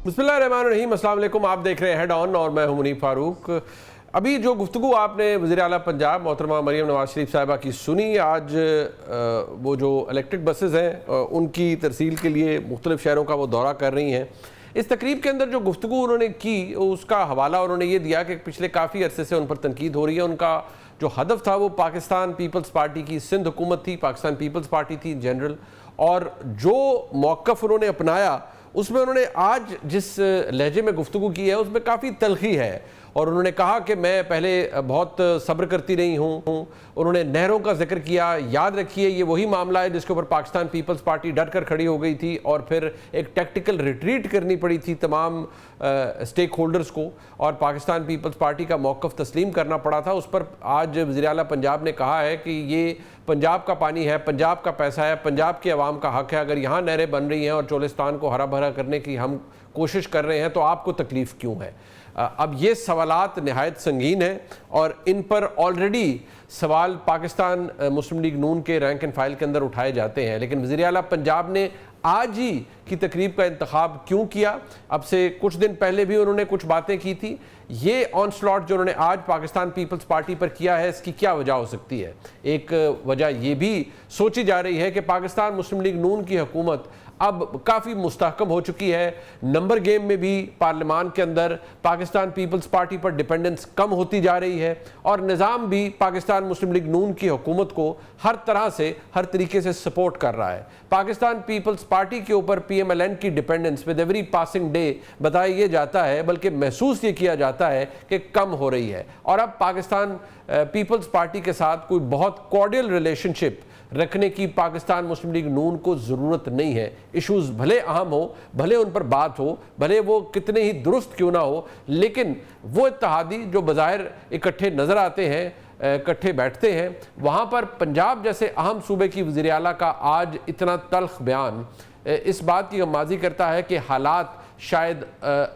بسم اللہ الرحمن الرحیم، السلام علیکم۔ آپ دیکھ رہے ہیں ہیڈ آن اور میں ہوں منیب فاروق۔ ابھی جو گفتگو آپ نے وزیر اعلیٰ پنجاب محترمہ مریم نواز شریف صاحبہ کی سنی، آج وہ جو الیکٹرک بسز ہیں ان کی ترسیل کے لیے مختلف شہروں کا وہ دورہ کر رہی ہیں، اس تقریب کے اندر جو گفتگو انہوں نے کی اس کا حوالہ انہوں نے یہ دیا کہ پچھلے کافی عرصے سے ان پر تنقید ہو رہی ہے۔ ان کا جو ہدف تھا وہ پاکستان پیپلز پارٹی کی سندھ حکومت تھی، پاکستان پیپلز پارٹی تھی جنرل، اور جو موقف انہوں نے اپنایا اس میں انہوں نے آج جس لہجے میں گفتگو کی ہے اس میں کافی تلخی ہے، اور انہوں نے کہا کہ میں پہلے بہت صبر کرتی رہی ہوں۔ انہوں نے نہروں کا ذکر کیا۔ یاد رکھیے یہ وہی معاملہ ہے جس کے اوپر پاکستان پیپلز پارٹی ڈٹ کر کھڑی ہو گئی تھی اور پھر ایک ٹیکٹیکل ریٹریٹ کرنی پڑی تھی تمام سٹیک ہولڈرز کو، اور پاکستان پیپلز پارٹی کا موقف تسلیم کرنا پڑا تھا۔ اس پر آج وزیر اعلیٰ پنجاب نے کہا ہے کہ یہ پنجاب کا پانی ہے، پنجاب کا پیسہ ہے، پنجاب کے عوام کا حق ہے۔ اگر یہاں نہریں بن رہی ہیں اور چولستان کو ہرا بھرا کرنے کی ہم کوشش کر رہے ہیں تو آپ کو تکلیف کیوں ہے؟ اب یہ سوالات نہایت سنگین ہیں اور ان پر آلریڈی سوال پاکستان مسلم لیگ نون کے رینک اینڈ فائل کے اندر اٹھائے جاتے ہیں، لیکن وزیر اعلیٰ پنجاب نے آج ہی کی تقریب کا انتخاب کیوں کیا؟ اب سے کچھ دن پہلے بھی انہوں نے کچھ باتیں کی تھی۔ یہ آن سلاٹ جو انہوں نے آج پاکستان پیپلز پارٹی پر کیا ہے اس کی کیا وجہ ہو سکتی ہے؟ ایک وجہ یہ بھی سوچی جا رہی ہے کہ پاکستان مسلم لیگ نون کی حکومت اب کافی مستحکم ہو چکی ہے، نمبر گیم میں بھی پارلیمان کے اندر پاکستان پیپلز پارٹی پر ڈیپینڈنس کم ہوتی جا رہی ہے، اور نظام بھی پاکستان مسلم لیگ نون کی حکومت کو ہر طرح سے ہر طریقے سے سپورٹ کر رہا ہے۔ پاکستان پیپلز پارٹی کے اوپر پی ایم ایل این کی dependence with every passing day بتایا یہ جاتا ہے، بلکہ محسوس یہ کیا جاتا ہے کہ کم ہو رہی ہے، اور اب پاکستان پیپلز پارٹی کے ساتھ کوئی بہت کورڈیل ریلیشن شپ رکھنے کی پاکستان مسلم لیگ نون کو ضرورت نہیں ہے۔ ایشوز بھلے اہم ہو، بھلے ان پر بات ہو، بھلے وہ کتنے ہی درست کیوں نہ ہو، لیکن وہ اتحادی جو بظاہر اکٹھے نظر آتے ہیں، اکٹھے بیٹھتے ہیں، وہاں پر پنجاب جیسے اہم صوبے کی وزیر اعلیٰ کا آج اتنا تلخ بیان اس بات کی غمازی کرتا ہے کہ حالات شاید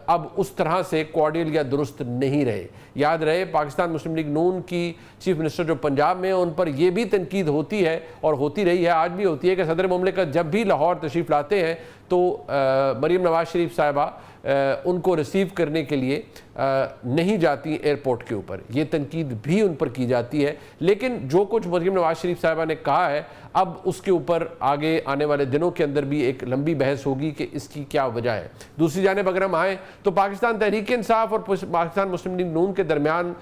اب اس طرح سے کوارڈیل یا درست نہیں رہے۔ یاد رہے پاکستان مسلم لیگ نون کی چیف منسٹر جو پنجاب میں ان پر یہ بھی تنقید ہوتی ہے اور ہوتی رہی ہے، آج بھی ہوتی ہے، کہ صدر مملکت جب بھی لاہور تشریف لاتے ہیں تو مریم نواز شریف صاحبہ ان کو ریسیو کرنے کے لیے نہیں جاتی ایئرپورٹ کے اوپر۔ یہ تنقید بھی ان پر کی جاتی ہے، لیکن جو کچھ مریم نواز شریف صاحبہ نے کہا ہے اب اس کے اوپر آگے آنے والے دنوں کے اندر بھی ایک لمبی بحث ہوگی کہ اس کی کیا وجہ ہے۔ دوسری جانب اگر ہم آئیں تو پاکستان تحریک انصاف اور پاکستان مسلم لیگ نون کے درمیان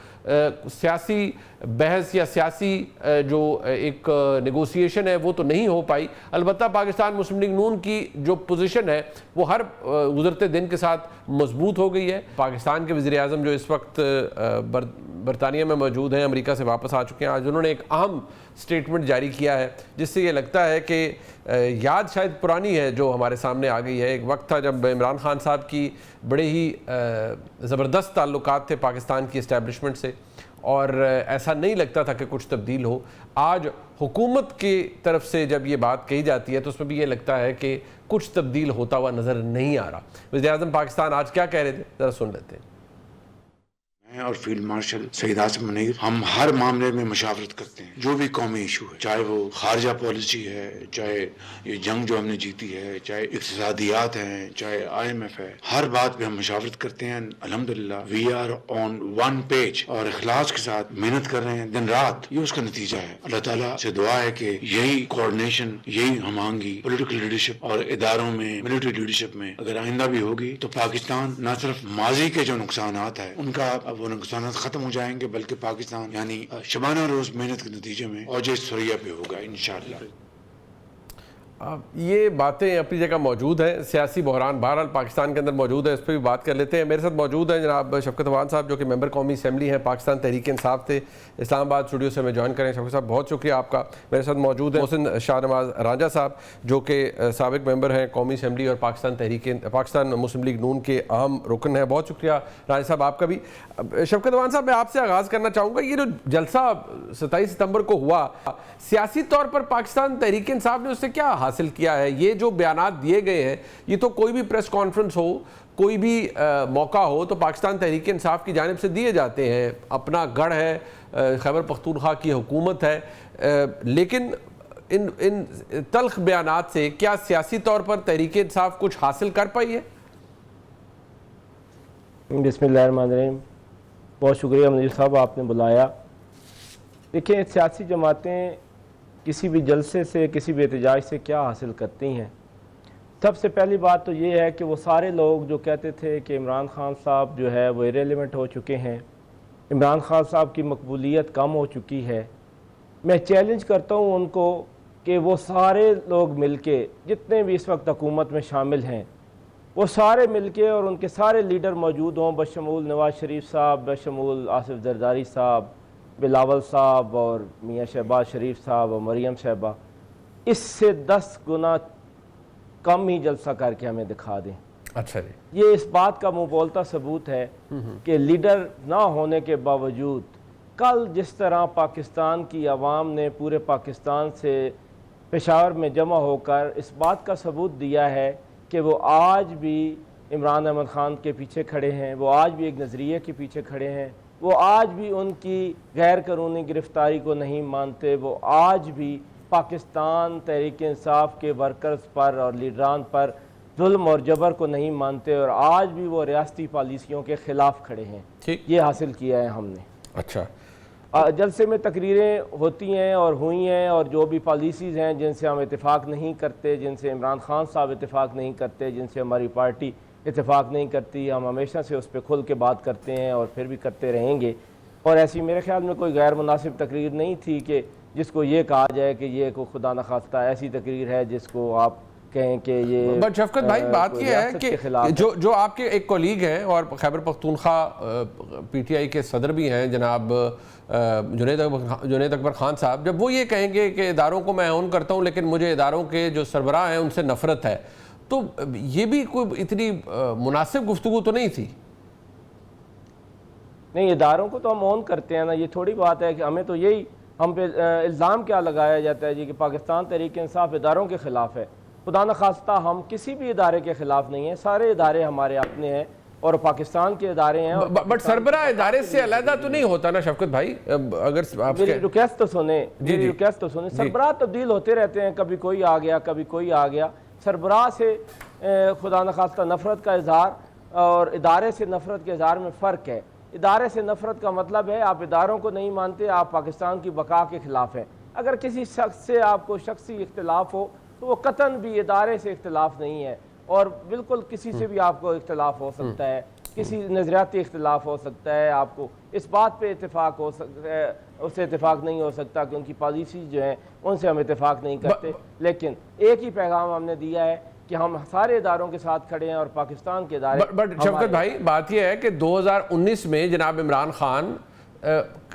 سیاسی بحث یا سیاسی جو ایک نیگوسیشن ہے وہ تو نہیں ہو پائی، البتہ پاکستان مسلم لیگ نون کی جو پوزیشن ہے وہ ہر گزرتے دن کے ساتھ مضبوط ہو گئی ہے۔ پاکستان کے وزیر اعظم جو اس وقت برطانیہ میں موجود ہیں، امریکہ سے واپس آ چکے ہیں، آج انہوں نے ایک اہم سٹیٹمنٹ جاری کیا ہے جس سے یہ لگتا ہے کہ یاد شاید پرانی ہے جو ہمارے سامنے آ گئی ہے۔ ایک وقت تھا جب عمران خان صاحب کی بڑے ہی زبردست تعلقات تھے پاکستان کی اسٹیبلشمنٹ سے، اور ایسا نہیں لگتا تھا کہ کچھ تبدیل ہو۔ آج حکومت کی طرف سے جب یہ بات کہی جاتی ہے تو اس میں بھی یہ لگتا ہے کہ کچھ تبدیل ہوتا ہوا نظر نہیں آ رہا۔ وزیر اعظم پاکستان آج کیا کہہ رہے تھے، ذرا سن لیتے ہیں۔ اور فیلڈ مارشل سید عاصم منیر ہم ہر معاملے میں مشاورت کرتے ہیں، جو بھی قومی ایشو ہے، چاہے وہ خارجہ پالیسی ہے، چاہے یہ جنگ جو ہم نے جیتی ہے، چاہے اقتصادیات ہیں، چاہے آئی ایم ایف ہے، ہر بات پہ ہم مشاورت کرتے ہیں۔ الحمدللہ we are on one page اور اخلاص کے ساتھ محنت کر رہے ہیں دن رات، یہ اس کا نتیجہ ہے۔ اللہ تعالیٰ سے دعا ہے کہ یہی کوآرڈینیشن، یہی ہم آہنگی پولیٹیکل لیڈرشپ اور اداروں میں ملٹری لیڈرشپ میں اگر آئندہ بھی ہوگی تو پاکستان نہ صرف ماضی کے جو نقصانات ہیں ان کا وہ نقصانات ختم ہو جائیں گے، بلکہ پاکستان یعنی شبانہ روز محنت کے نتیجے میں اوج ثریا پہ ہوگا انشاءاللہ۔ یہ باتیں اپنی جگہ موجود ہیں، سیاسی بحران بہرحال پاکستان کے اندر موجود ہے، اس پہ بھی بات کر لیتے ہیں۔ میرے ساتھ موجود ہیں جناب شفقت عوان صاحب جو کہ ممبر قومی اسمبلی ہیں، پاکستان تحریک انصاف سے اسلام آباد اسٹوڈیو سے ہمیں جوائن کریں۔ شفقت صاحب بہت شکریہ آپ کا۔ میرے ساتھ موجود ہیں محسن شاہ نواز رانجھا صاحب جو کہ سابق ممبر ہیں قومی اسمبلی اور پاکستان مسلم لیگ نون کے اہم رکن ہیں۔ بہت شکریہ رانجھا صاحب آپ کا بھی۔ شفقت عوان صاحب میں آپ سے آغاز کرنا چاہوں گا، یہ جو جلسہ 27 ستمبر کو ہوا، سیاسی طور پر پاکستان تحریک انصاف نے اس سے کیا حاصل کیا ہے؟ یہ جو بیانات دیے گئے ہیں، یہ تو کوئی بھی پریس کانفرنس ہو، کوئی بھی موقع ہو تو پاکستان تحریک انصاف کی جانب سے دیے جاتے ہیں، اپنا گڑھ ہے، خیبر پختونخوا کی حکومت ہے، لیکن ان تلخ بیانات سے کیا سیاسی طور پر تحریک انصاف کچھ حاصل کر پائی ہے؟ بسم اللہ الرحمن الرحیم. بہت شکریہ منیر صاحب آپ نے بلایا. دیکھیں سیاسی جماعتیں کسی بھی جلسے سے کسی بھی احتجاج سے کیا حاصل کرتی ہیں. سب سے پہلی بات تو یہ ہے کہ وہ سارے لوگ جو کہتے تھے کہ عمران خان صاحب جو ہے وہ ایریلیونٹ ہو چکے ہیں, عمران خان صاحب کی مقبولیت کم ہو چکی ہے, میں چیلنج کرتا ہوں ان کو کہ وہ سارے لوگ مل کے جتنے بھی اس وقت حکومت میں شامل ہیں وہ سارے مل کے اور ان کے سارے لیڈر موجود ہوں, بشمول نواز شریف صاحب, بشمول آصف زرداری صاحب, بلاول صاحب اور میاں شہباز شریف صاحب اور مریم صاحبہ, اس سے 10 گنا کم ہی جلسہ کر کے ہمیں دکھا دیں. اچھا جی. یہ اس بات کا منہ بولتا ثبوت ہے کہ لیڈر نہ ہونے کے باوجود کل جس طرح پاکستان کی عوام نے پورے پاکستان سے پشاور میں جمع ہو کر اس بات کا ثبوت دیا ہے کہ وہ آج بھی عمران احمد خان کے پیچھے کھڑے ہیں, وہ آج بھی ایک نظریے کے پیچھے کھڑے ہیں, وہ آج بھی ان کی غیر قانونی گرفتاری کو نہیں مانتے, وہ آج بھی پاکستان تحریک انصاف کے ورکرز پر اور لیڈران پر ظلم اور جبر کو نہیں مانتے, اور آج بھی وہ ریاستی پالیسیوں کے خلاف کھڑے ہیں. یہ حاصل کیا ہے ہم نے. اچھا, جلسے میں تقریریں ہوتی ہیں اور ہوئی ہیں, اور جو بھی پالیسیز ہیں جن سے ہم اتفاق نہیں کرتے, جن سے عمران خان صاحب اتفاق نہیں کرتے, جن سے ہماری پارٹی اتفاق نہیں کرتی, ہم ہمیشہ سے اس پہ کھل کے بات کرتے ہیں اور پھر بھی کرتے رہیں گے. اور ایسی میرے خیال میں کوئی غیر مناسب تقریر نہیں تھی کہ جس کو یہ کہا جائے کہ یہ کوئی خدا نخواستہ ایسی تقریر ہے جس کو آپ کہیں کہ یہ. بٹ شفقت بھائی بات یہ ہے کہ جو آپ کے ایک کولیگ ہیں اور Khyber Pakhtunkhwa P T I کے صدر بھی ہیں جناب جنید اکبر خان صاحب, جب وہ یہ کہیں گے کہ اداروں کو میں اون کرتا ہوں لیکن مجھے اداروں کے جو سربراہ ہیں ان سے نفرت ہے, تو یہ بھی کوئی اتنی مناسب گفتگو تو نہیں تھی. نہیں, اداروں کو تو ہم اون کرتے ہیں نا, یہ تھوڑی بات ہے کہ ہمیں تو یہی ہم پہ الزام کیا لگایا جاتا ہے جی کہ پاکستان تحریک انصاف اداروں کے خلاف ہے. خدا نخواستہ ہم کسی بھی ادارے کے خلاف نہیں ہیں, سارے ادارے ہمارے اپنے ہیں اور پاکستان کے ادارے ہیں. بٹ سربراہ ادارے سے علیحدہ تو نہیں ہوتا نا شفقت بھائی, اگر آپ میری ریکویسٹ تو سنیں, میری ریکویسٹ تو سنیں. سربراہ تبدیل ہوتے رہتے ہیں, کبھی کوئی آ گیا کبھی کوئی آ گیا. سربراہ سے خدا نخواستہ نفرت کا اظہار اور ادارے سے نفرت کے اظہار میں فرق ہے. ادارے سے نفرت کا مطلب ہے آپ اداروں کو نہیں مانتے, آپ پاکستان کی بقا کے خلاف ہیں. اگر کسی شخص سے آپ کو شخصی اختلاف ہو تو وہ قطعاً بھی ادارے سے اختلاف نہیں ہے, اور بالکل کسی سے بھی آپ کو اختلاف ہو سکتا ہے, کسی نظریاتی اختلاف ہو سکتا ہے, آپ کو اس بات پہ اتفاق ہو سکتا ہے, اس سے اتفاق نہیں ہو سکتا کہ ان کی پالیسیز جو ہیں ان سے ہم اتفاق نہیں کرتے, لیکن ایک ہی پیغام ہم نے دیا ہے کہ ہم سارے اداروں کے ساتھ کھڑے ہیں اور پاکستان کے ادارے. بٹ شفقت بھائی بات یہ ہے کہ 2019 میں جناب عمران خان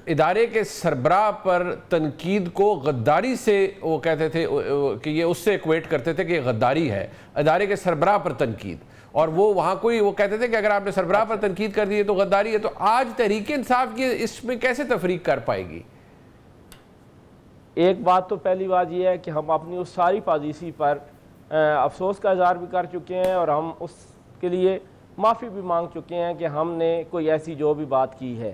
ادارے کے سربراہ پر تنقید کو غداری سے وہ کہتے تھے کہ یہ اس سے ایکویٹ کرتے تھے کہ یہ غداری ہے, ادارے کے سربراہ پر تنقید, اور وہ وہاں وہ کہتے تھے کہ اگر آپ نے سربراہ پر تنقید کر دی ہے تو غداری ہے. تو آج تحریک انصاف کی اس میں کیسے تفریق کر پائے گی؟ ایک بات تو پہلی بات یہ ہے کہ ہم اپنی اس ساری پالیسی پر افسوس کا اظہار بھی کر چکے ہیں اور ہم اس کے لیے معافی بھی مانگ چکے ہیں کہ ہم نے کوئی ایسی جو بھی بات کی ہے.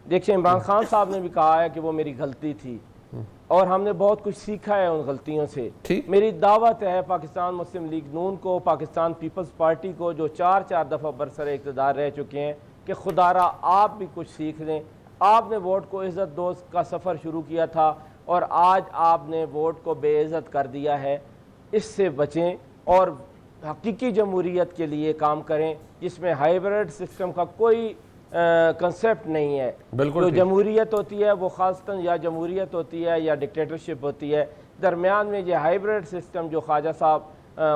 دیکھیں, عمران خان صاحب نے بھی کہا ہے کہ وہ میری غلطی تھی اور ہم نے بہت کچھ سیکھا ہے ان غلطیوں سے. میری دعوت ہے پاکستان مسلم لیگ نون کو, پاکستان پیپلز پارٹی کو, جو 4 دفعہ برسر اقتدار رہ چکے ہیں, کہ خدارہ آپ بھی کچھ سیکھ لیں. آپ نے ووٹ کو عزت دوست کا سفر شروع کیا تھا اور آج آپ نے ووٹ کو بے عزت کر دیا ہے. اس سے بچیں اور حقیقی جمہوریت کے لیے کام کریں جس میں ہائیبرڈ سسٹم کا کوئی کنسیپٹ نہیں ہے. جو جمہوریت ہوتی ہے وہ خاصتاً یا جمہوریت ہوتی ہے یا ڈکٹیٹرشپ ہوتی ہے, درمیان میں یہ ہائیبرڈ سسٹم جو خواجہ صاحب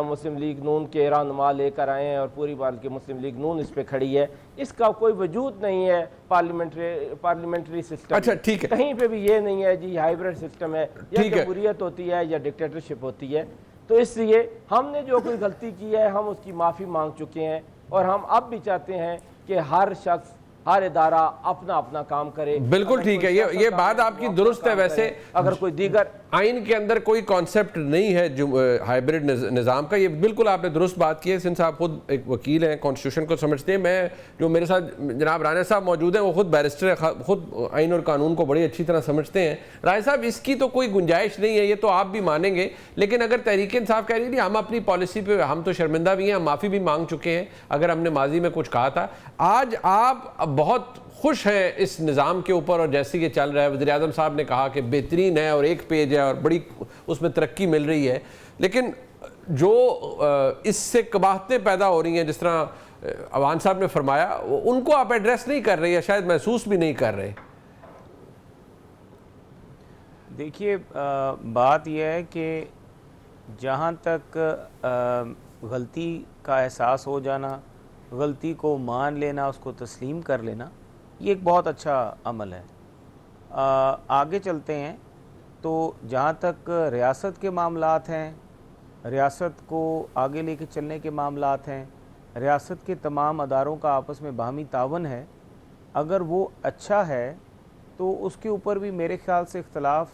مسلم لیگ نون کے رہنما لے کر آئے ہیں اور پوری بات کی مسلم لیگ نون اس پہ کھڑی ہے, اس کا کوئی وجود نہیں ہے پارلیمنٹری سسٹم. اچھا ٹھیک ہے, کہیں پہ بھی یہ نہیں ہے جی ہائیبرڈ سسٹم ہے, یا جمہوریت ہوتی ہے یا ڈکٹیٹرشپ ہوتی ہے. تو اس لیے ہم نے جو کوئی غلطی کی ہے ہم اس کی معافی مانگ چکے ہیں, اور ہم اب بھی چاہتے ہیں کہ ہر شخص ہر ادارہ اپنا اپنا کام کرے. بالکل ٹھیک ہے, یہ بات آپ کی درست ہے. ویسے اگر کوئی دیگر آئین کے اندر کوئی کانسیپٹ نہیں ہے ہائبرڈ نظام کا, یہ بالکل آپ نے درست بات کی ہے. سندھ صاحب خود ایک وکیل ہیں, کانسٹیٹیوشن کو سمجھتے ہیں. میں جو میرے ساتھ جناب رانا صاحب موجود ہیں وہ خود بیرسٹر ہے, خود آئین اور قانون کو بڑی اچھی طرح سمجھتے ہیں. رائے صاحب اس کی تو کوئی گنجائش نہیں ہے, یہ تو آپ بھی مانیں گے, لیکن اگر تحریک انصاف کہہ رہی ہے ہم اپنی پالیسی پہ ہم تو شرمندہ بھی ہیں, ہم معافی بھی مانگ چکے ہیں اگر ہم نے ماضی میں کچھ کہا تھا. آج آپ بہت خوش ہیں اس نظام کے اوپر اور جیسے یہ چل رہا ہے. وزیر اعظم صاحب نے کہا کہ بہترین ہے اور ایک پیج ہے اور بڑی اس میں ترقی مل رہی ہے, لیکن جو اس سے قباحتیں پیدا ہو رہی ہیں جس طرح عوان صاحب نے فرمایا, ان کو آپ ایڈریس نہیں کر رہے یا شاید محسوس بھی نہیں کر رہے. دیکھیے بات یہ ہے کہ جہاں تک غلطی کا احساس ہو جانا, غلطی کو مان لینا, اس کو تسلیم کر لینا, یہ ایک بہت اچھا عمل ہے. آگے چلتے ہیں تو جہاں تک ریاست کے معاملات ہیں, ریاست کو آگے لے کے چلنے کے معاملات ہیں, ریاست کے تمام اداروں کا آپس میں باہمی تعاون ہے, اگر وہ اچھا ہے تو اس کے اوپر بھی میرے خیال سے اختلاف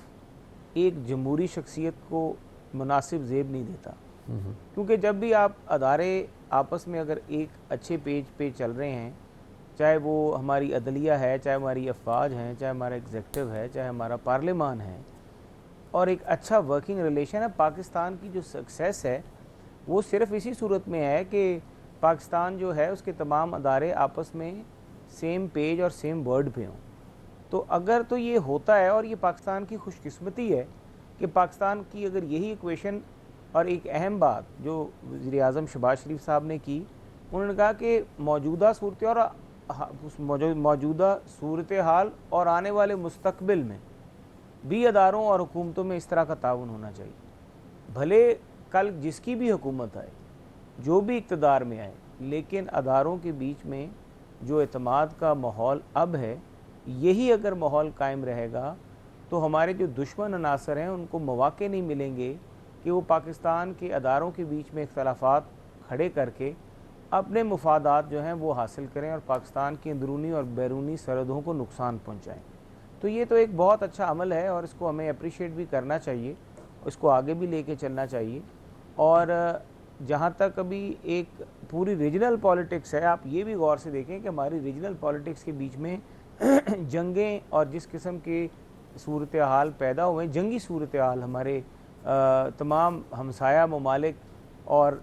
ایک جمہوری شخصیت کو مناسب زیب نہیں دیتا. کیونکہ جب بھی آپ ادارے آپس میں اگر ایک اچھے پیج پہ چل رہے ہیں, چاہے وہ ہماری عدلیہ ہے, چاہے ہماری افواج ہیں, چاہے ہمارا ایگزیکٹو ہے, چاہے ہمارا پارلیمان ہے, اور ایک اچھا ورکنگ ریلیشن ہے, پاکستان کی جو سکسیس ہے وہ صرف اسی صورت میں ہے کہ پاکستان جو ہے اس کے تمام ادارے آپس میں سیم پیج اور سیم ورڈ پہ ہوں. تو اگر تو یہ ہوتا ہے, اور یہ پاکستان کی خوش قسمتی ہے کہ پاکستان کی اگر یہی ایکویشن, اور ایک اہم بات جو وزیر اعظم شہباز شریف صاحب نے کی, انہوں نے کہا کہ موجودہ صورتحال اور آنے والے مستقبل میں بھی اداروں اور حکومتوں میں اس طرح کا تعاون ہونا چاہیے. بھلے کل جس کی بھی حکومت آئے, جو بھی اقتدار میں آئے, لیکن اداروں کے بیچ میں جو اعتماد کا ماحول اب ہے, یہی اگر ماحول قائم رہے گا تو ہمارے جو دشمن عناصر ہیں ان کو مواقع نہیں ملیں گے کہ وہ پاکستان کے اداروں کے بیچ میں اختلافات کھڑے کر کے اپنے مفادات جو ہیں وہ حاصل کریں اور پاکستان کی اندرونی اور بیرونی سرحدوں کو نقصان پہنچائیں. تو یہ تو ایک بہت اچھا عمل ہے اور اس کو ہمیں اپریشیٹ بھی کرنا چاہیے, اس کو آگے بھی لے کے چلنا چاہیے. اور جہاں تک ابھی ایک پوری ریجنل پالیٹکس ہے, آپ یہ بھی غور سے دیکھیں کہ ہماری ریجنل پالیٹکس کے بیچ میں جنگیں اور جس قسم کے صورتحال پیدا ہوئے, جنگی صورتحال ہمارے تمام ہمسایہ ممالک اور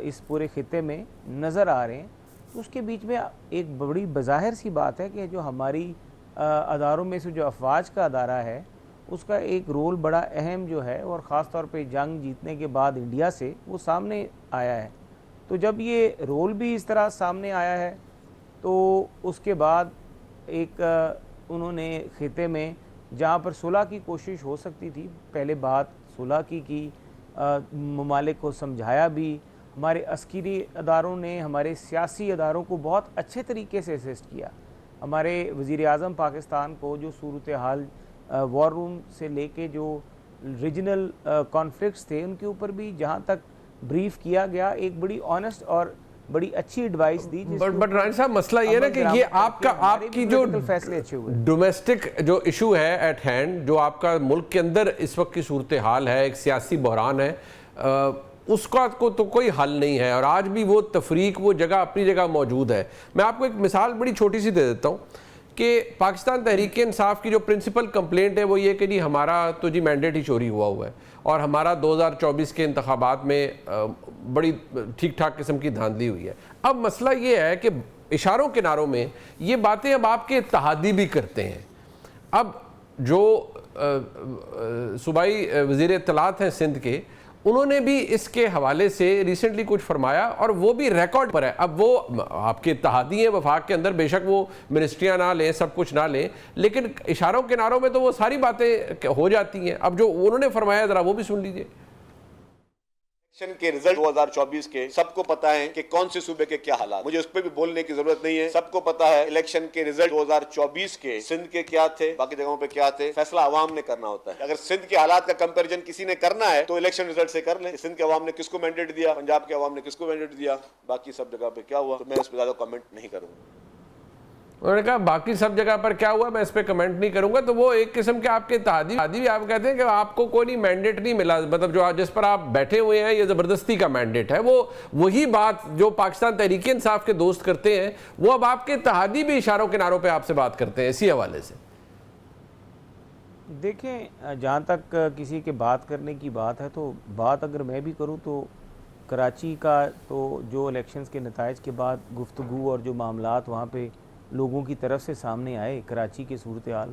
اس پورے خطے میں نظر آ رہے ہیں. تو اس کے بیچ میں ایک بڑی بظاہر سی بات ہے کہ جو ہماری اداروں میں سے جو افواج کا ادارہ ہے اس کا ایک رول بڑا اہم جو ہے, اور خاص طور پہ جنگ جیتنے کے بعد انڈیا سے وہ سامنے آیا ہے. تو جب یہ رول بھی اس طرح سامنے آیا ہے تو اس کے بعد ایک انہوں نے خطے میں جہاں پر صلح کی کوشش ہو سکتی تھی, پہلے بات صلح کی ممالک کو سمجھایا بھی, ہمارے عسکری اداروں نے ہمارے سیاسی اداروں کو بہت اچھے طریقے سے اسسٹ کیا. ہمارے وزیر اعظم پاکستان کو جو صورتحال وار روم سے لے کے جو ریجنل کانفلکٹس تھے ان کے اوپر بھی جہاں تک بریف کیا گیا, ایک بڑی آنیسٹ اور بڑی اچھی ایڈوائس دی. بٹ رائن صاحب مسئلہ یہ ہے نا کہ یہ آپ کی جو فیصلے اچھے ہوئے, ڈومیسٹک جو ایشو ہے ایٹ ہینڈ, جو آپ کا ملک کے اندر اس وقت کی صورتحال ہے, ایک سیاسی بحران ہے, اس کا تو کوئی حل نہیں ہے, اور آج بھی وہ تفریق وہ جگہ اپنی جگہ موجود ہے. میں آپ کو ایک مثال بڑی چھوٹی سی دے دیتا ہوں کہ پاکستان تحریک انصاف کی جو پرنسپل کمپلینٹ ہے وہ یہ کہ جی ہمارا تو جی مینڈیٹ ہی چوری ہوا ہے, اور ہمارا 2024 کے انتخابات میں بڑی ٹھیک ٹھاک قسم کی دھاندلی ہوئی ہے. اب مسئلہ یہ ہے کہ اشاروں کناروں میں یہ باتیں اب آپ کے اتحادی بھی کرتے ہیں. اب جو صوبائی وزیر اطلاعات ہیں سندھ کے, انہوں نے بھی اس کے حوالے سے ریسنٹلی کچھ فرمایا, اور وہ بھی ریکارڈ پر ہے. اب وہ آپ کے اتحادی ہیں وفاق کے اندر, بے شک وہ منسٹریاں نہ لیں, سب کچھ نہ لیں, لیکن اشاروں کناروں میں تو وہ ساری باتیں ہو جاتی ہیں. اب جو انہوں نے فرمایا ذرا وہ بھی سن لیجئے. الیکشن کے رزلٹ 2024 کے سب کو پتا ہے کہ کون سے صوبے کے کیا حالات, مجھے اس پہ بھی بولنے کی ضرورت نہیں ہے. سب کو پتا ہے الیکشن کے رزلٹ 2024 کے سندھ کے کیا تھے, باقی جگہوں پہ کیا تھے. فیصلہ عوام نے کرنا ہوتا ہے. اگر سندھ کے حالات کا کمپیریزن کسی نے کرنا ہے تو الیکشن رزلٹ سے کر لیں. سندھ کے عوام نے کس کو مینڈیٹ دیا, پنجاب کے عوام نے کس کو مینڈیٹ دیا, باقی سب جگہ پہ کیا ہوا, تو میں اس پہ زیادہ کمنٹ نہیں کروں گا. انہوں نے کہا باقی سب جگہ پر کیا ہوا میں اس پہ کمنٹ نہیں کروں گا. تو وہ ایک قسم کے آپ کے اتحادی بھی آپ کہتے ہیں کہ آپ کو کوئی مینڈیٹ نہیں ملا, مطلب جو جس پر آپ بیٹھے ہوئے ہیں یہ زبردستی کا مینڈیٹ ہے. وہ وہی بات جو پاکستان تحریک انصاف کے دوست کرتے ہیں وہ اب آپ کے اتحادی بھی اشاروں کناروں پہ آپ سے بات کرتے ہیں اسی حوالے سے. دیکھیں جہاں تک کسی کے بات کرنے کی بات ہے تو بات اگر میں بھی کروں تو کراچی کا تو جو الیکشنز کے نتائج کے بعد گفتگو اور جو معاملات وہاں پہ لوگوں کی طرف سے سامنے آئے کراچی کی صورتحال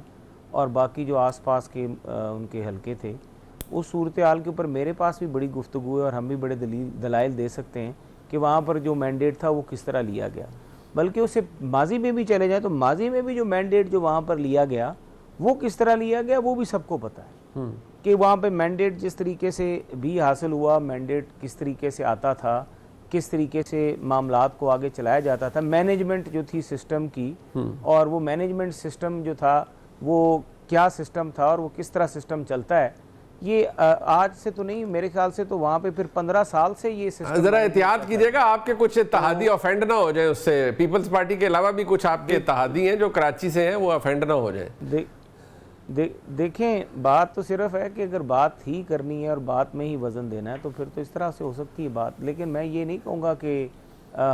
اور باقی جو آس پاس کے ان کے حلقے تھے, اس صورتحال کے اوپر میرے پاس بھی بڑی گفتگو ہے اور ہم بھی بڑے دلائل دے سکتے ہیں کہ وہاں پر جو مینڈیٹ تھا وہ کس طرح لیا گیا. بلکہ اسے ماضی میں بھی چلے جائیں تو ماضی میں بھی جو مینڈیٹ جو وہاں پر لیا گیا وہ کس طرح لیا گیا وہ بھی سب کو پتہ ہے کہ وہاں پہ مینڈیٹ جس طریقے سے بھی حاصل ہوا, مینڈیٹ کس طریقے سے آتا تھا, کس طریقے سے معاملات کو آگے چلایا جاتا تھا, مینجمنٹ جو تھی سسٹم کی, اور وہ مینجمنٹ سسٹم جو تھا وہ کیا سسٹم تھا اور وہ کس طرح سسٹم چلتا ہے, یہ آج سے تو نہیں, میرے خیال سے تو وہاں پہ پھر 15 سال سے یہ سسٹم. ذرا احتیاط کیجئے گا آپ کے کچھ اتحادی افینڈ نہ ہو جائیں اس سے. پیپلز پارٹی کے علاوہ بھی کچھ آپ کے اتحادی ہیں جو کراچی سے ہیں وہ افینڈ نہ ہو جائیں. دیکھیں بات تو صرف ہے کہ اگر بات ہی کرنی ہے اور بات میں ہی وزن دینا ہے تو پھر تو اس طرح سے ہو سکتی ہے بات, لیکن میں یہ نہیں کہوں گا کہ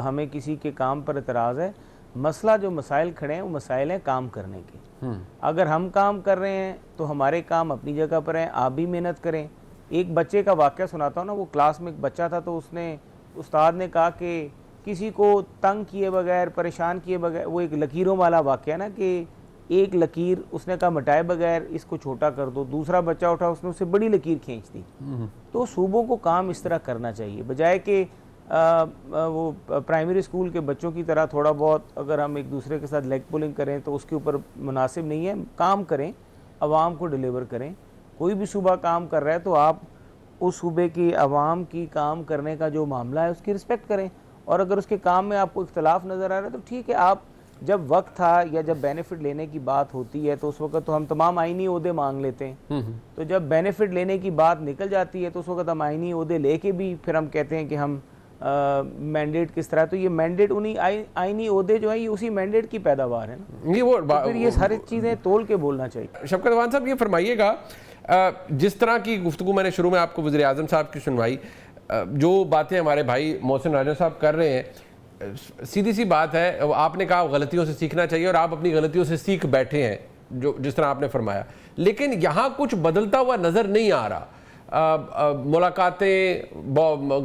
ہمیں کسی کے کام پر اعتراض ہے. مسئلہ جو مسائل کھڑے ہیں وہ مسائل ہیں کام کرنے کے. اگر ہم کام کر رہے ہیں تو ہمارے کام اپنی جگہ پر ہیں, آپ بھی محنت کریں. ایک بچے کا واقعہ سناتا ہوں نا, وہ کلاس میں ایک بچہ تھا تو اس نے, استاد نے کہا کہ کسی کو تنگ کیے بغیر, پریشان کیے بغیر, وہ ایک لکیروں والا واقعہ نا کہ ایک لکیر اس نے کہا مٹائے بغیر اس کو چھوٹا کر دو, دوسرا بچہ اٹھا اس نے اسے بڑی لکیر کھینچ دی. تو صوبوں کو کام اس طرح کرنا چاہیے بجائے کہ وہ پرائمری اسکول کے بچوں کی طرح تھوڑا بہت اگر ہم ایک دوسرے کے ساتھ لیگ پولنگ کریں تو اس کے اوپر مناسب نہیں ہے. کام کریں, عوام کو ڈیلیور کریں. کوئی بھی صوبہ کام کر رہا ہے تو آپ اس صوبے کی عوام کی کام کرنے کا جو معاملہ ہے اس کی رسپیکٹ کریں, اور اگر اس کے کام میں آپ کو اختلاف نظر آ رہا ہے تو ٹھیک ہے. آپ جب وقت تھا یا جب بینیفٹ لینے کی بات ہوتی ہے تو اس وقت تو ہم تمام آئینی عہدے مانگ لیتے ہیں, تو جب بینیفٹ لینے کی بات نکل جاتی ہے تو اس وقت ہم آئینی عہدے لے کے بھی پھر ہم کہتے ہیں کہ ہم مینڈیٹ کس طرح, تو یہ مینڈیٹ انہی آئینی عہدے جو ہیں یہ اسی مینڈیٹ کی پیداوار ہے نا, پھر یہ ساری چیزیں تول کے بولنا چاہیے. شفقت امان صاحب یہ فرمائیے گا, جس طرح کی گفتگو میں نے شروع میں آپ کو وزیر اعظم صاحب کی سنوائی, جو باتیں ہمارے بھائی محسن راجہ صاحب کر رہے ہیں, سیدھی سی بات ہے, آپ نے کہا غلطیوں سے سیکھنا چاہیے اور آپ اپنی غلطیوں سے سیکھ بیٹھے ہیں جو جس طرح آپ نے فرمایا, لیکن یہاں کچھ بدلتا ہوا نظر نہیں آ رہا. ملاقاتیں,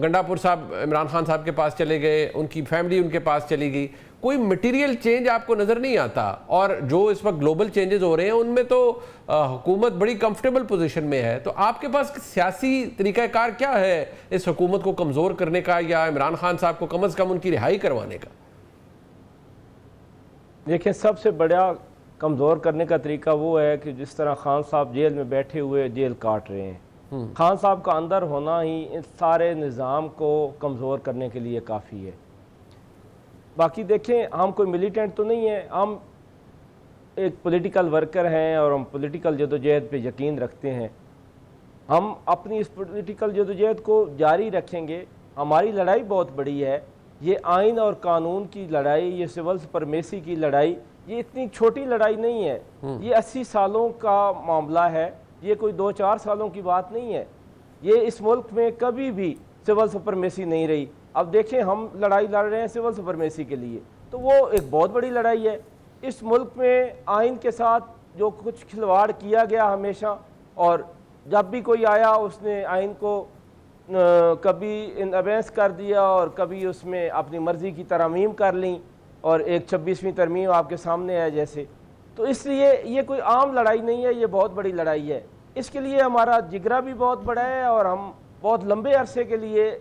گنڈا پور صاحب عمران خان صاحب کے پاس چلے گئے, ان کی فیملی ان کے پاس چلی گئی, کوئی مٹیریل چینج آپ کو نظر نہیں آتا. اور جو اس وقت گلوبل چینجز ہو رہے ہیں ان میں تو حکومت بڑی کمفرٹیبل پوزیشن میں ہے. تو آپ کے پاس سیاسی طریقہ کار کیا ہے اس حکومت کو کمزور کرنے کا یا عمران خان صاحب کو کم از کم ان کی رہائی کروانے کا؟ دیکھیں سب سے بڑا کمزور کرنے کا طریقہ وہ ہے کہ جس طرح خان صاحب جیل میں بیٹھے ہوئے جیل کاٹ رہے ہیں, خان صاحب کا اندر ہونا ہی اس سارے نظام کو کمزور کرنے کے لیے کافی ہے. باقی دیکھیں ہم کوئی ملیٹنٹ تو نہیں ہیں, ہم ایک پولیٹیکل ورکر ہیں اور ہم پولیٹیکل جدوجہد پہ یقین رکھتے ہیں. ہم اپنی اس پولیٹیکل جدوجہد کو جاری رکھیں گے. ہماری لڑائی بہت بڑی ہے, یہ آئین اور قانون کی لڑائی, یہ سول سپرمیسی کی لڑائی, یہ اتنی چھوٹی لڑائی نہیں ہے. یہ 80 سالوں کا معاملہ ہے, یہ کوئی 2-4 سالوں کی بات نہیں ہے. یہ اس ملک میں کبھی بھی سول سپرمیسی نہیں رہی. اب دیکھیں ہم لڑائی لڑ رہے ہیں سول سپرمیسی کے لیے, تو وہ ایک بہت بڑی لڑائی ہے. اس ملک میں آئین کے ساتھ جو کچھ کھلواڑ کیا گیا ہمیشہ, اور جب بھی کوئی آیا اس نے آئین کو کبھی انابیس کر دیا اور کبھی اس میں اپنی مرضی کی ترامیم کر لیں, اور ایک 26ویں ترمیم آپ کے سامنے ہے جیسے. تو اس لیے یہ کوئی عام لڑائی نہیں ہے, یہ بہت بڑی لڑائی ہے. اس کے لیے ہمارا جگرا بھی بہت بڑا ہے اور ہم بہت لمبے عرصے کے لیے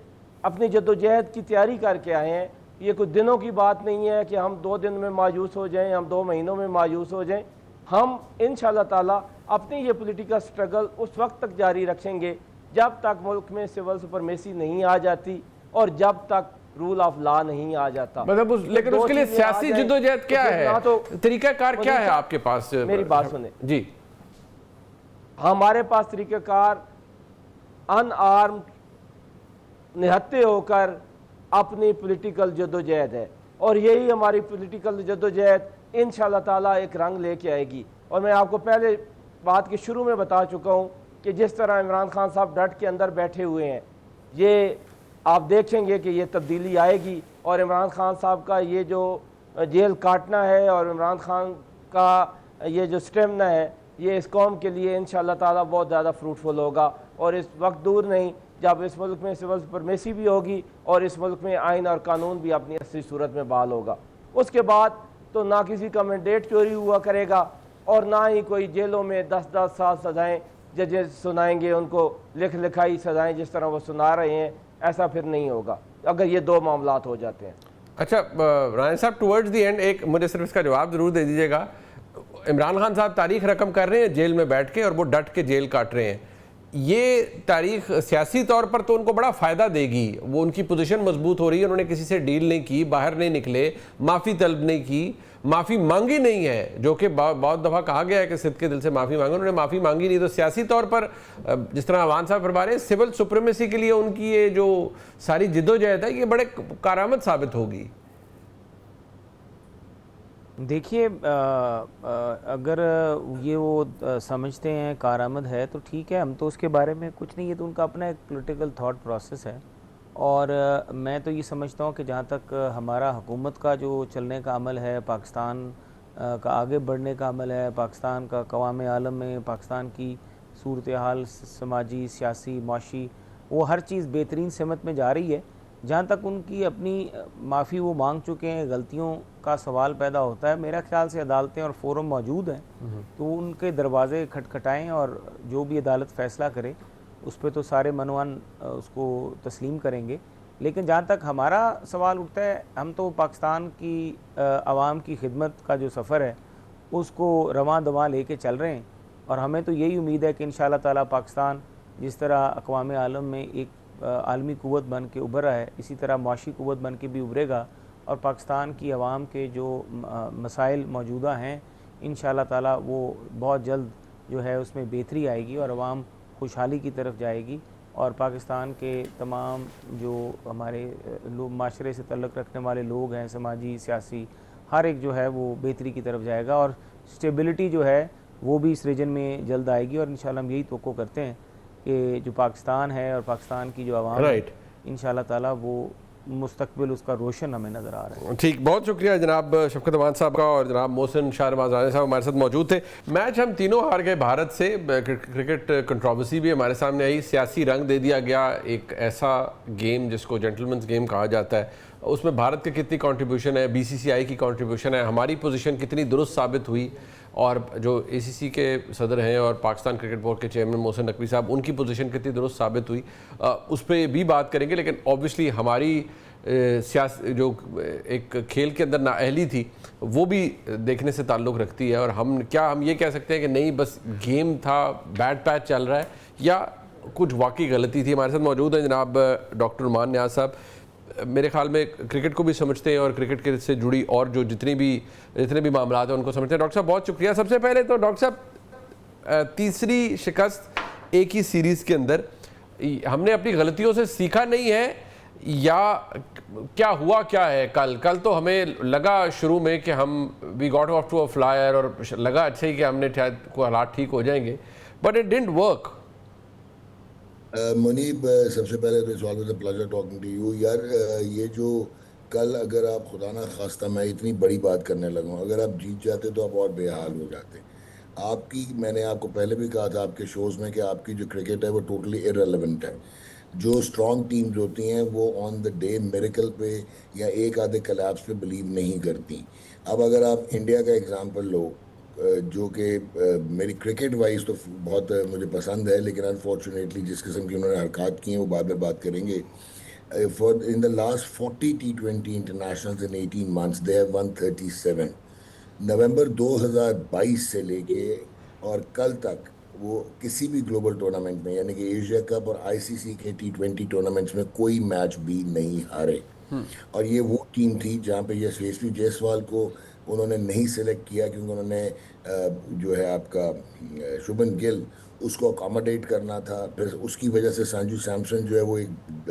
اپنی جدوجہد کی تیاری کر کے آئے ہیں. یہ کوئی دنوں کی بات نہیں ہے کہ ہم 2 دن میں مایوس ہو جائیں, ہم 2 مہینوں میں مایوس ہو جائیں. ہم انشاءاللہ تعالی اپنی یہ پولیٹیکل سٹرگل اس وقت تک جاری رکھیں گے جب تک ملک میں سول سپرمیسی نہیں آ جاتی اور جب تک رول آف لا نہیں آ جاتا. مطلب لیکن اس کے لیے سیاسی جدوجہد کیا ہے, طریقہ کار کیا ہے آپ کے پاس؟ میری بات سنیں جی. ہمارے پاس طریقہ کار ان آرمڈ نہتے ہو کر اپنی پولیٹیکل جدوجہد ہے. اور یہی ہماری پولیٹیکل جدوجہد انشاءاللہ تعالیٰ ایک رنگ لے کے آئے گی. اور میں آپ کو پہلے بات کے شروع میں بتا چکا ہوں کہ جس طرح عمران خان صاحب ڈٹ کے اندر بیٹھے ہوئے ہیں, یہ آپ دیکھیں گے کہ یہ تبدیلی آئے گی. اور عمران خان صاحب کا یہ جو جیل کاٹنا ہے اور عمران خان کا یہ جو سٹیمنا ہے, یہ اس قوم کے لیے انشاءاللہ تعالیٰ بہت زیادہ فروٹفل ہوگا. اور اس وقت دور نہیں جب اس ملک میں سول سپرمیسی بھی ہوگی اور اس ملک میں آئین اور قانون بھی اپنی اصلی صورت میں بحال ہوگا. اس کے بعد تو نہ کسی کا مینڈیٹ چوری ہوا کرے گا اور نہ ہی کوئی جیلوں میں 10-10 سال سزائیں ججز سنائیں گے ان کو لکھ لکھائی سزائیں جس طرح وہ سنا رہے ہیں. ایسا پھر نہیں ہوگا اگر یہ دو معاملات ہو جاتے ہیں. اچھا رائن صاحب, ٹورڈز دی اینڈ ایک مجھے صرف اس کا جواب ضرور دے دیجیے گا. عمران خان صاحب تاریخ رقم کر رہے ہیں جیل میں بیٹھ کے اور وہ ڈٹ کے جیل کاٹ رہے ہیں. یہ تاریخ سیاسی طور پر تو ان کو بڑا فائدہ دے گی, وہ ان کی پوزیشن مضبوط ہو رہی ہے. انہوں نے کسی سے ڈیل نہیں کی, باہر نہیں نکلے, معافی طلب نہیں کی, معافی مانگی نہیں ہے, جو کہ بہت دفعہ کہا گیا ہے کہ صدقے دل سے معافی مانگے. انہوں نے معافی مانگی نہیں. تو سیاسی طور پر جس طرح عوان صاحب فرما رہے ہیں, سول سپریمیسی کے لیے ان کی یہ جو ساری جدوجہد ہے یہ بڑے کارآمد ثابت ہوگی. دیکھیے اگر یہ وہ سمجھتے ہیں کارآمد ہے تو ٹھیک ہے, ہم تو اس کے بارے میں کچھ نہیں, یہ تو ان کا اپنا ایک پولیٹیکل تھاٹ پروسیس ہے. اور میں تو یہ سمجھتا ہوں کہ جہاں تک ہمارا حکومت کا جو چلنے کا عمل ہے, پاکستان کا آگے بڑھنے کا عمل ہے, پاکستان کا اقوام عالم میں پاکستان کی صورتحال سماجی, سیاسی, معاشی, وہ ہر چیز بہترین سمت میں جا رہی ہے. جہاں تک ان کی اپنی معافی وہ مانگ چکے ہیں, غلطیوں کا سوال پیدا ہوتا ہے, میرا خیال سے عدالتیں اور فورم موجود ہیں تو ان کے دروازے کھٹکھٹائیں اور جو بھی عدالت فیصلہ کرے اس پہ تو سارے منوان اس کو تسلیم کریں گے. لیکن جہاں تک ہمارا سوال اٹھتا ہے, ہم تو پاکستان کی عوام کی خدمت کا جو سفر ہے اس کو رواں دواں لے کے چل رہے ہیں. اور ہمیں تو یہی امید ہے کہ انشاءاللہ تعالیٰ پاکستان جس طرح اقوام عالم میں ایک عالمی قوت بن کے ابھرا ہے, اسی طرح معاشی قوت بن کے بھی ابھرے گا. اور پاکستان کی عوام کے جو مسائل موجودہ ہیں انشاءاللہ تعالیٰ وہ بہت جلد جو ہے اس میں بہتری آئے گی اور عوام خوشحالی کی طرف جائے گی. اور پاکستان کے تمام جو ہمارے لوگ معاشرے سے تعلق رکھنے والے لوگ ہیں, سماجی, سیاسی, ہر ایک جو ہے وہ بہتری کی طرف جائے گا اور اسٹیبلٹی جو ہے وہ بھی اس ریجن میں جلد آئے گی. اور انشاءاللہ ہم یہی توقع کرتے ہیں کہ جو پاکستان ہے اور پاکستان کی جو عوام ہے انشاءاللہ تعالیٰ وہ مستقبل اس کا روشن ہمیں نظر آ رہا ہے. ٹھیک, بہت شکریہ جناب شفقت عوان صاحب کا, اور جناب محسن شاہ نواز رانے صاحب ہمارے ساتھ موجود تھے. میچ ہم تینوں ہار گئے بھارت سے, کرکٹ کنٹروورسی بھی ہمارے سامنے آئی, سیاسی رنگ دے دیا گیا. ایک ایسا گیم جس کو جنٹلمنز گیم کہا جاتا ہے, اس میں بھارت کی کتنی کنٹریبیوشن ہے, بی سی سی آئی کی کنٹریبیوشن ہے, ہماری پوزیشن کتنی درست ثابت ہوئی, اور جو اے سی سی کے صدر ہیں اور پاکستان کرکٹ بورڈ کے چیئرمین محسن نقوی صاحب, ان کی پوزیشن کتنی درست ثابت ہوئی, اس پہ بھی بات کریں گے. لیکن اوبویسلی ہماری جو ایک کھیل کے اندر نااہلی تھی وہ بھی دیکھنے سے تعلق رکھتی ہے. اور ہم یہ کہہ سکتے ہیں کہ نہیں بس گیم تھا, بیٹ پیچ چل رہا ہے, یا کچھ واقعی غلطی تھی. ہمارے ساتھ موجود ہیں جناب ڈاکٹر نعمان نیاز صاحب, میرے خیال میں کرکٹ کو بھی سمجھتے ہیں اور کرکٹ کے سے جڑی اور جو جتنے بھی معاملات ہیں ان کو سمجھتے ہیں. ڈاکٹر صاحب بہت شکریہ. سب سے پہلے تو ڈاکٹر صاحب, تیسری شکست ایک ہی سیریز کے اندر, ہم نے اپنی غلطیوں سے سیکھا نہیں ہے یا کیا ہوا کیا ہے؟ کل تو ہمیں لگا شروع میں کہ ہم we got off to a flyer, اور لگا اچھا ہی کہ ہم نے شاید کوئی حالات ٹھیک ہو جائیں گے, but it didn't work. Munib, سب سے پہلے تو it's always a pleasure talking to you. یار یہ جو کل اگر آپ خدا نہ خواستہ میں اتنی بڑی بات کرنے لگا ہوں, اگر آپ جیت جاتے تو آپ اور بے حال ہو جاتے. میں نے آپ کو پہلے بھی کہا تھا آپ کے شوز میں کہ آپ کی جو کرکٹ ہے وہ ٹوٹلی ارریلیونٹ ہے. جو اسٹرانگ ٹیمز ہوتی ہیں وہ آن دا ڈے میریکل پہ یا ایک آدھے کلیپس پہ بلیو نہیں کرتی. اب اگر آپ انڈیا کا ایگزامپل لو, جو کہ میری کرکٹ وائز تو بہت مجھے پسند ہے, لیکن انفارچونیٹلی جس قسم کی انہوں نے حرکات کی ہیں وہ بعد میں بات کریں گے. In the last 40 T20 internationals in 18 months they have won 37. نومبر 2022 سے لے کے اور کل تک وہ کسی بھی گلوبل ٹورنامنٹ میں, یعنی کہ ایشیا کپ اور آئی سی سی کے T20 ٹورنامنٹس میں کوئی میچ بھی نہیں ہارے. اور یہ وہ ٹیم تھی جہاں پہ یشسوی جیسوال کو انہوں نے نہیں سلیکٹ کیا کیونکہ انہوں نے جو ہے آپ کا شبھمن گل اس کو اکاموڈیٹ کرنا تھا. پھر اس کی وجہ سے سنجو سیمسن جو ہے وہ ایک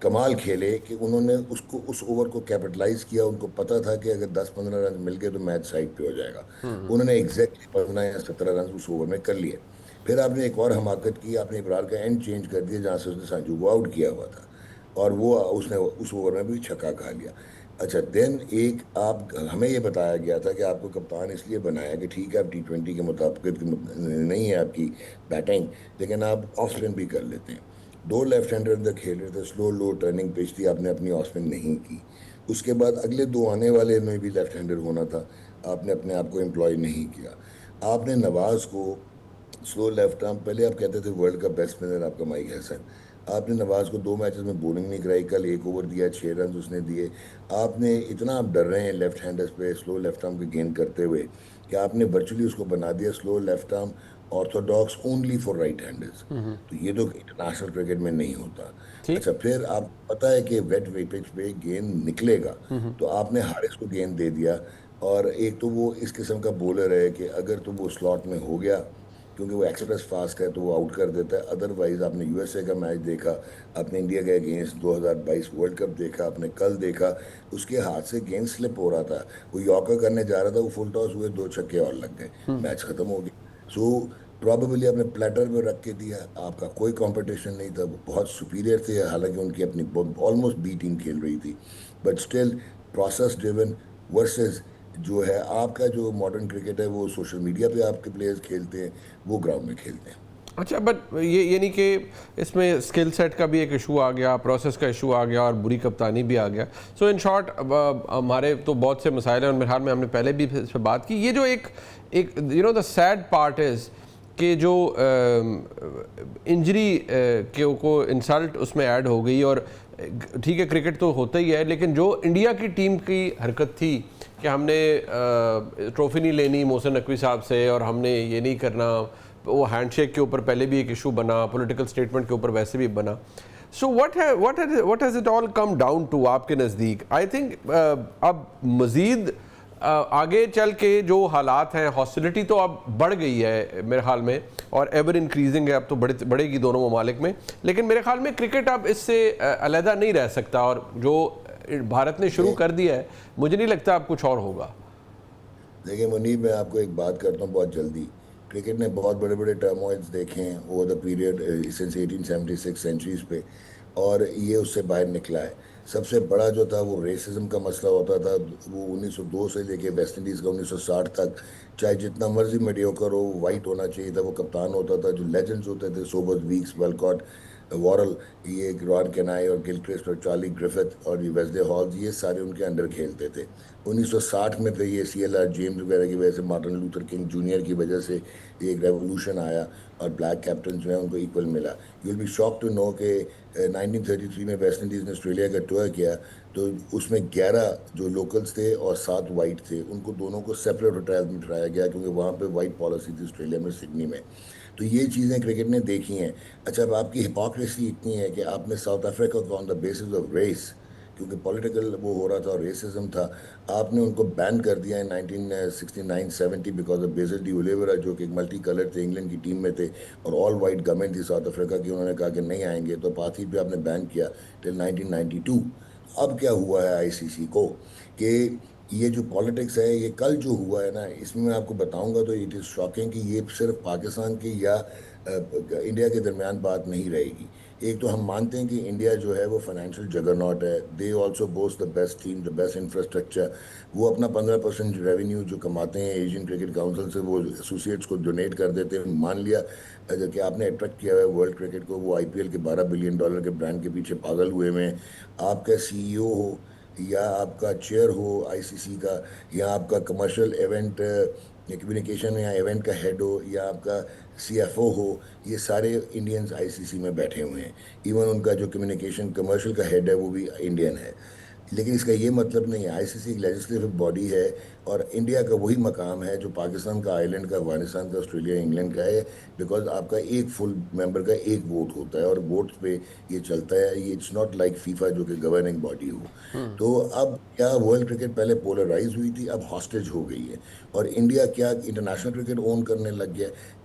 کمال کھیلے کہ انہوں نے اس اوور کو کیپٹلائز کیا. ان کو پتا تھا کہ اگر 10-15 رن مل گئے تو میچ سائڈ پہ ہو جائے گا. انہوں نے ایگزیکٹلی 15 یا 17 رن اس اوور میں کر لیے. پھر آپ نے ایک اور حماقت کی, آپ نے ابرار کا اینڈ چینج کر دیا جہاں سے اس نے سانجو کو آؤٹ کیا ہوا تھا, اور وہ اس نے اس اوور میں بھی چھکا کھا لیا. اچھا دین ایک آپ ہمیں یہ بتایا گیا تھا کہ آپ کو کپتان اس لیے بنایا کہ ٹھیک ہے آپ T20 کے مطابق نہیں ہے آپ کی بیٹنگ, لیکن آپ آف اسپن بھی کر لیتے ہیں. 2 لیفٹ ہینڈر اندر کھیل رہے تھے, سلو لو ٹرننگ پچ تھی, آپ نے اپنی آف اسپن نہیں کی. اس کے بعد اگلے 2 آنے والے میں بھی لیفٹ ہینڈر ہونا تھا, آپ نے اپنے آپ کو امپلائی نہیں کیا. آپ نے نواز کو سلو لیفٹ آرم, پہلے آپ کہتے تھے ورلڈ کا بیسٹ اسپنر آپ کا مائک ہیسن, آپ نے نواز کو 2 میچز میں بولنگ نہیں کرائی. کل 1 اوور دیا, 6 رنز اس نے دیے. آپ نے اتنا آپ ڈر رہے ہیں لیفٹ ہینڈرز پہ سلو لیفٹ آرم کی گیند کرتے ہوئے کہ آپ نے ورچولی اس کو بنا دیا slow left arm orthodox only for right handers. تو یہ تو انٹرنیشنل کرکٹ میں نہیں ہوتا. اچھا پھر آپ پتہ ہے کہ ویٹ پچ پہ گیند نکلے گا, تو آپ نے حارث کو گیند دے دیا. اور ایک تو وہ اس قسم کا بولر ہے کہ اگر تو وہ سلاٹ میں ہو گیا کیونکہ وہ ایکسپریس فاسٹ ہے تو وہ آؤٹ کر دیتا ہے. ادروائز آپ نے USA کا میچ دیکھا, آپ نے انڈیا کے اگینسٹ 2022 ورلڈ کپ دیکھا, آپ نے کل دیکھا, اس کے ہاتھ سے گیند سلپ ہو رہا تھا, وہ یارکر کرنے جا رہا تھا, وہ فل ٹاس ہوئے, 2 چھکے اور لگ گئے, میچ ختم ہو گیا. سو پرابیبلی آپ نے پلیٹر میں رکھ کے دیا, آپ کا کوئی کمپٹیشن نہیں تھا, وہ بہت سپیریئر تھے, حالانکہ ان کی اپنی آلموسٹ بی ٹیم کھیل رہی تھی, but still process driven versus جو ہے آپ کا جو ماڈرن کرکٹ ہے وہ سوشل میڈیا پہ آپ کے پلیئرز کھیلتے ہیں, وہ گراؤنڈ میں کھیلتے ہیں. اچھا بٹ یہ یعنی کہ اس میں اسکل سیٹ کا بھی ایک ایشو آ گیا, پروسیس کا ایشو آ گیا, اور بری کپتانی بھی آ گیا. سو ان شارٹ ہمارے تو بہت سے مسائل ہیں, اور میرے خیال میں ہم نے پہلے بھی اس پہ بات کی. یہ جو ایک you know the sad part is کہ جو انجری کو انسلٹ اس میں ایڈ ہو گئی, اور ٹھیک ہے کرکٹ تو ہوتا ہی ہے, لیکن جو انڈیا کی ٹیم کی حرکت تھی کہ ہم نے ٹرافی نہیں لینی محسن نقوی صاحب سے, اور ہم نے یہ نہیں کرنا, وہ ہینڈ شیک کے اوپر پہلے بھی ایک ایشو بنا, پولیٹیکل سٹیٹمنٹ کے اوپر ویسے بھی بنا. سو what has it all come down to آپ کے نزدیک؟ آئی تھنک اب مزید آگے چل کے جو حالات ہیں, ہاسٹیلٹی تو اب بڑھ گئی ہے میرے خیال میں, اور ایور انکریزنگ ہے, اب تو بڑھے گی دونوں ممالک میں, لیکن میرے خیال میں کرکٹ اب اس سے علیحدہ نہیں رہ سکتا, اور جو بھارت نے شروع کر دیا ہے مجھے نہیں لگتا اب کچھ اور ہوگا. دیکھیں منیب, میں آپ کو ایک بات کرتا ہوں بہت جلدی. کرکٹ نے بہت بڑے بڑے ٹرموائلز دیکھے ہیں over the period since 1876 centuries پہ, اور یہ اس سے باہر نکلا ہے. سب سے بڑا جو تھا وہ ریسزم کا مسئلہ ہوتا تھا, وہ 1902 سے لے کے ویسٹ انڈیز کا 1960 تک, چاہے جتنا مرضی میڈیوکر ہو, وائٹ ہونا چاہیے تھا, وہ کپتان ہوتا تھا. جو لیجنڈز ہوتے تھے, سوبرز, ویکس, ویلکاٹ, وارل, یہ ران کینائی اور گلکرسٹ اور چارلی گرفتھ اور یہ ویزڈے ہالز, یہ سارے ان کے انڈر کھیلتے تھے. 1960 میں پھر یہ CLR جیمز وغیرہ کی وجہ سے, مارٹن لوتھر کنگ جونیئر کی وجہ سے ایک ریولوشن آیا, اور بلیک کیپٹن جو ہیں ان کو ایکول ملا. You will be shocked to know کہ 1933 میں ویسٹ انڈیز نے آسٹریلیا کا ٹور کیا, تو اس میں 11 جو لوکلز تھے اور 7 وائٹ تھے, ان کو دونوں کو سیپریٹ ہوٹلز میں ٹھہرایا گیا, کیونکہ وہاں پہ وائٹ پالیسی تھی آسٹریلیا میں, سڈنی میں. تو یہ چیزیں کرکٹ نے دیکھی ہیں. اچھا اب آپ کی ہپوکریسی اتنی ہے کہ آپ نے ساؤتھ افریقہ کو آن دا بیسس آف ریس, کیونکہ پولیٹیکل وہ ہو رہا تھا اور ریسزم تھا, آپ نے ان کو بین کر دیا ان 1969-70 بیکاز آف بیزل ڈی اولیورا, جو کہ ایک ملٹی کلر تھے, انگلینڈ کی ٹیم میں تھے, اور آل وائٹ گورنمنٹ تھی ساؤتھ افریقہ کی. انہوں نے کہا کہ نہیں آئیں گے, تو پاتھی پہ آپ نے بین کیا ٹل 1992. اب کیا ہوا ہے ICC کو کہ یہ جو پالیٹکس ہے, یہ کل جو ہوا ہے نا, اس میں آپ کو بتاؤں گا تو اٹ از شاکنگ کہ یہ صرف پاکستان کی یا انڈیا کے درمیان بات نہیں رہے گی. ایک تو ہم مانتے ہیں کہ انڈیا جو ہے وہ فائنینشیل جگرناٹ ہے, they also boost the best team, the best infrastructure. وہ اپنا 15% ریونیو جو کماتے ہیں ایشین کرکٹ کاؤنسل سے, وہ ایسوسیٹس کو ڈونیٹ کر دیتے ہیں. مان لیا کہ آپ نے اٹریکٹ کیا ہے ورلڈ کرکٹ کو, وہ IPL کے $12 بلین کے برانڈ کے پیچھے پاگل ہوئے ہیں. آپ کا CEO ہو, یا آپ کا چیئر ہو ICC کا, یا آپ کا کمرشل ایونٹ کمیونیکیشن یا ایونٹ کا ہیڈ ہو, یا آپ کا CFO ہو, یہ سارے انڈینز ICC میں بیٹھے ہوئے ہیں. ایون ان کا جو کمیونیکیشن کمرشل کا ہیڈ ہے وہ بھی انڈین ہے. لیکن اس کا یہ مطلب نہیں ہے, ICC ایک لیجسلیٹو باڈی ہے, اور انڈیا کا وہی مقام ہے جو پاکستان کا, آئرلینڈ کا, افغانستان کا, آسٹریلیا, انگلینڈ کا ہے, بیکاز آپ کا ایک فل ممبر کا ایک ووٹ ہوتا ہے, اور ووٹ پہ یہ چلتا ہے. یہ اٹس ناٹ لائک فیفا جو کہ گورننگ باڈی ہو. تو اب کیا ورلڈ کرکٹ پہلے پولرائز ہوئی تھی, اب ہاسٹیج ہو گئی ہے, اور انڈیا کیا انٹرنیشنل کرکٹ اون کرنے لگ گیا.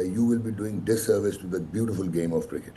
you will be doing disservice to the beautiful game of cricket.